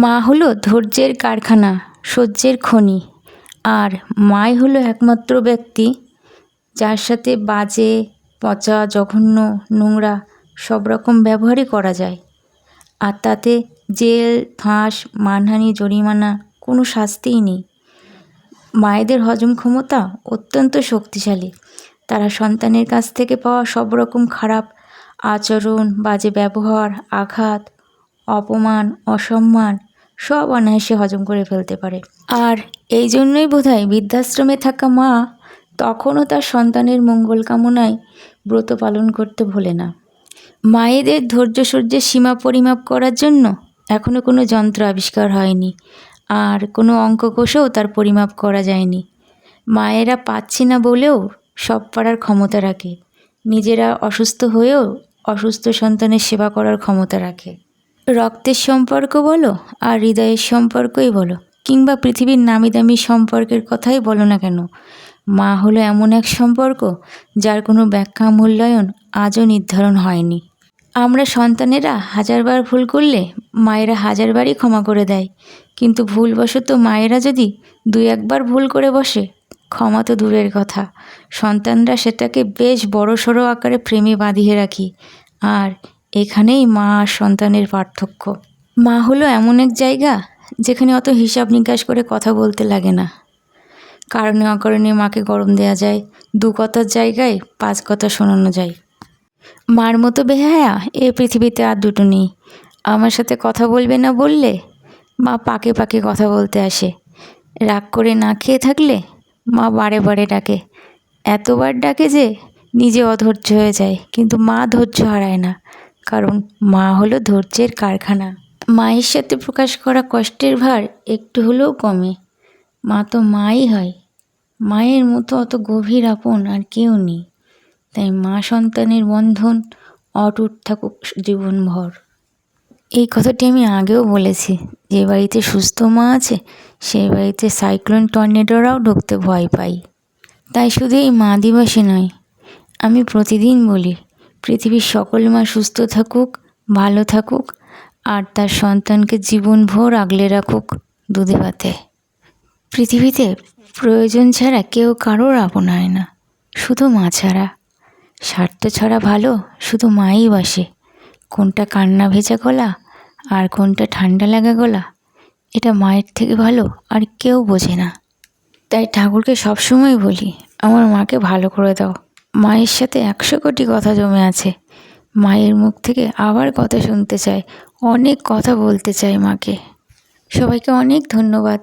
মা হলো ধৈর্যের কারখানা, সহ্যের খনি। আর মাই হলো একমাত্র ব্যক্তি যার সাথে বাজে, পচা, জঘন্য, নোংরা সব রকম ব্যবহারই করা যায়। আর তাতে জেল, ফাঁস, মানহানি, জরিমানা কোনো শাস্তিই নেই। মায়েদের হজম ক্ষমতা অত্যন্ত শক্তিশালী। তারা সন্তানের কাছ থেকে পাওয়া সব রকম খারাপ আচরণ, বাজে ব্যবহার, আঘাত, অপমান, অসম্মান সব অনায়াসে হজম করে ফেলতে পারে। আর এই জন্যই বোধহয় বৃদ্ধাশ্রমে থাকা মা তখনও তার সন্তানের মঙ্গল কামনায় ব্রত পালন করতে ভোলে না। মায়েদের ধৈর্য সহ্যের সীমা পরিমাপ করার জন্য এখনও কোনো যন্ত্র আবিষ্কার হয়নি, আর কোনো অঙ্ক কষেও তার পরিমাপ করা যায়নি। মায়েরা পাচ্ছে না বলেও সব পারার ক্ষমতা রাখে, নিজেরা অসুস্থ হয়েও অসুস্থ সন্তানের সেবা করার ক্ষমতা রাখে। রক্তের সম্পর্ক বলো আর হৃদয়ের সম্পর্কই বলো, কিংবা পৃথিবীর নামি দামি সম্পর্কের কথাই বলো না কেন, মা হলো এমন এক সম্পর্ক যার কোনো ব্যাখ্যা মূল্যায়ন আজও নির্ধারণ হয়নি। আমরা সন্তানেরা হাজারবার ভুল করলে মায়েরা হাজারবারই ক্ষমা করে দেয়, কিন্তু ভুলবশত মায়েরা যদি 2-1বার ভুল করে বসে, ক্ষমা তো দূরের কথা, সন্তানরা সেটাকে বেশ বড়সড় আকারে ফ্রেমে বাঁধিয়ে রাখি। আর এখানেই মা আর সন্তানের পার্থক্য। মা হলো এমন এক জায়গা যেখানে অত হিসাব নিকাশ করে কথা বলতে লাগে না। কারণে অকারণে মাকে গরম দেওয়া যায়, 2 কথার জায়গায় 5 কথা শোনানো যায়। মার মতো বেহায়া এ পৃথিবীতে আর দুটো নেই। আমার সাথে কথা বলবে না বললে মা পাকে পাকে কথা বলতে আসে। রাগ করে না খেয়ে থাকলে মা বারে বারে ডাকে, এতবার ডাকে যে নিজে অধৈর্য হয়ে যায়, কিন্তু মা ধৈর্য হারায় না, কারণ মা হলো ধৈর্যের কারখানা। মায়ের সাথে প্রকাশ করা কষ্টের ভার একটু হলেও কমে। মা তো মাই হয়, মায়ের মতো অত গভীর আপন আর কেউ নেই। তাই মা সন্তানের বন্ধন অটুট থাকুক জীবনভর। এই কথাটি আমি আগেও বলেছি, যে বাড়িতে সুস্থ মা আছে সেই বাড়িতে সাইক্লোন টর্নেডোরাও ঢুকতে ভয় পাই। তাই শুধু এই মা দিবসে নয়, আমি প্রতিদিন বলি, পৃথিবীর সকল মা সুস্থ থাকুক, ভালো থাকুক, আর তার সন্তানকে জীবনভর আগলে রাখুক দুধে ভাতে। পৃথিবীতে প্রয়োজন ছাড়া কেউ কারোর আপন হয় না, শুধু মা ছাড়া। স্বার্থ ছাড়া ভালো শুধু মাই বাসে। কোনটা কান্না ভেজা গলা আর কোনটা ঠান্ডা লাগা গলা, এটা মায়ের থেকে ভালো আর কেউ বোঝে না। তাই ঠাকুরকে সবসময় বলি, আমার মাকে ভালো করে দাও। মায়ের সাথে 100 কোটি কথা জমে আছে। মায়ের মুখ থেকে আবার কথা শুনতে চাই, অনেক কথা বলতে চাই মাকে। সবাইকে অনেক ধন্যবাদ।